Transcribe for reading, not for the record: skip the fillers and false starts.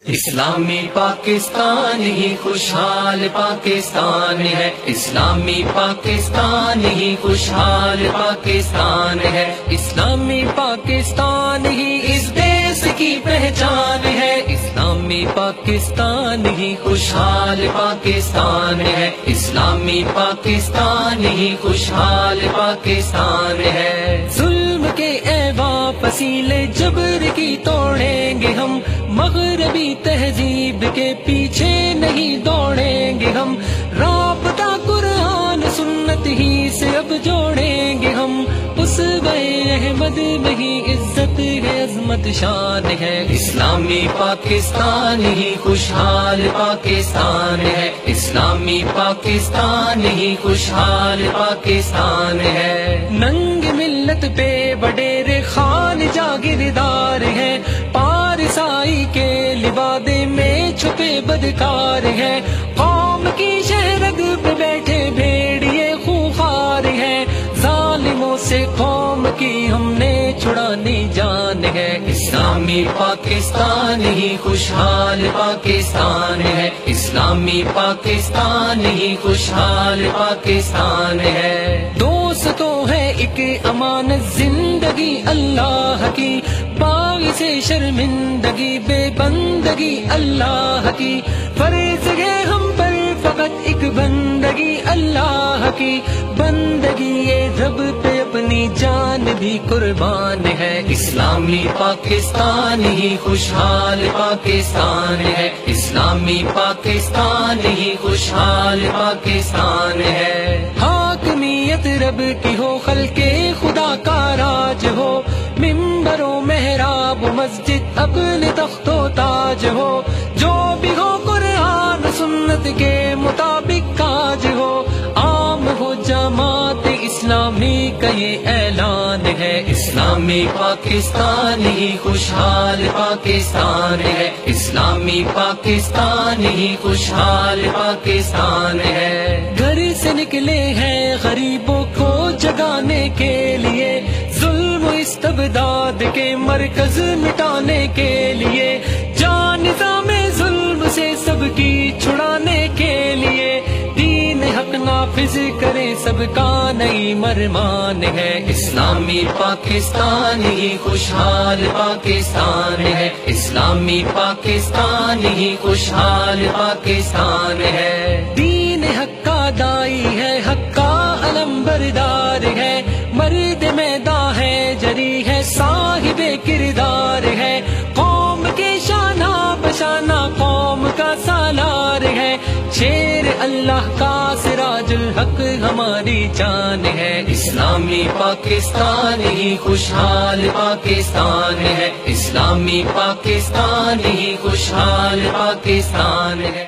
اسلامی پاکستان ہی خوشحال پاکستان ہے، اسلامی پاکستان ہی خوشحال پاکستان ہے، اسلامی پاکستان ہی اس دیش کی پہچان ہے، اسلامی پاکستان ہی خوشحال پاکستان ہے، اسلامی پاکستان ہی خوشحال پاکستان ہے۔ ظلم کے ایوا فصیلے جبر کی توڑیں گے ہم، مغربی تہذیب کے پیچھے نہیں دوڑیں گے ہم، رابطہ قرآن سنت ہی سے اب جوڑیں گے ہم، اسوہ احمد میں ہی عزت ہے، عظمت شان ہے، اسلامی پاکستان ہی خوشحال پاکستان ہے، اسلامی پاکستان ہی خوشحال پاکستان ہے۔ ننگ ملت پہ وڈیرے خان جاگیردار ہیں، پارسائی کے لبادے میں چھپے بدکار ہیں، قوم کی شہرگ پہ بیٹھے بھیڑیے خوخار ہیں، ظالموں سے قوم کی ہم نے چھڑانی جان ہے، اسلامی پاکستان ہی خوشحال پاکستان ہے، اسلامی پاکستان ہی خوشحال پاکستان ہے۔ دوستوں ہے ایک امانت زندگی اللہ کی، باعث شرمندگی بے بندگی اللہ کی، فرض ہے ہم پر فقط ایک بندگی اللہ کی، بندگی یہ رب پہ اپنی جان بھی قربان ہے، اسلامی پاکستان ہی خوشحال پاکستان ہے، اسلامی پاکستان ہی خوشحال پاکستان ہے۔ حاکمیت رب کی ہو، خلق خدا کا راج ہو، منبر و محراب و مسجد اپنے تخت و تاج ہو، جو بھی ہو قرآن سنت کے مطابق کاج ہو، عام ہو جماعت اسلامی کا یہ اعلان ہے، اسلامی پاکستان ہی خوشحال پاکستان ہے، اسلامی پاکستان ہی خوشحال پاکستان ہے۔ گھر سے نکلے ہیں غریبوں کو جگانے کے لیے، ظلم و استبداد کے مرکز مٹانے کے لیے، جان نظام ظلم سے سب کی چھڑانے کے لیے، دین حق نافذ کرے سب کا نئی مرمان ہے، اسلامی پاکستان ہی خوشحال پاکستان ہے، اسلامی پاکستان ہی خوشحال پاکستان ہے۔ دین حق کا دائی ہے، حق کا علم بردار ہے، مرد میدان ہے، جری ہے، صاحب کردار ہے، قوم کے شانہ بشانہ قوم کا سالار ہے، شیر اللہ کا سراج الحق ہماری جان ہے، اسلامی پاکستان ہی خوشحال پاکستان ہے، اسلامی پاکستان ہی خوشحال پاکستان ہے۔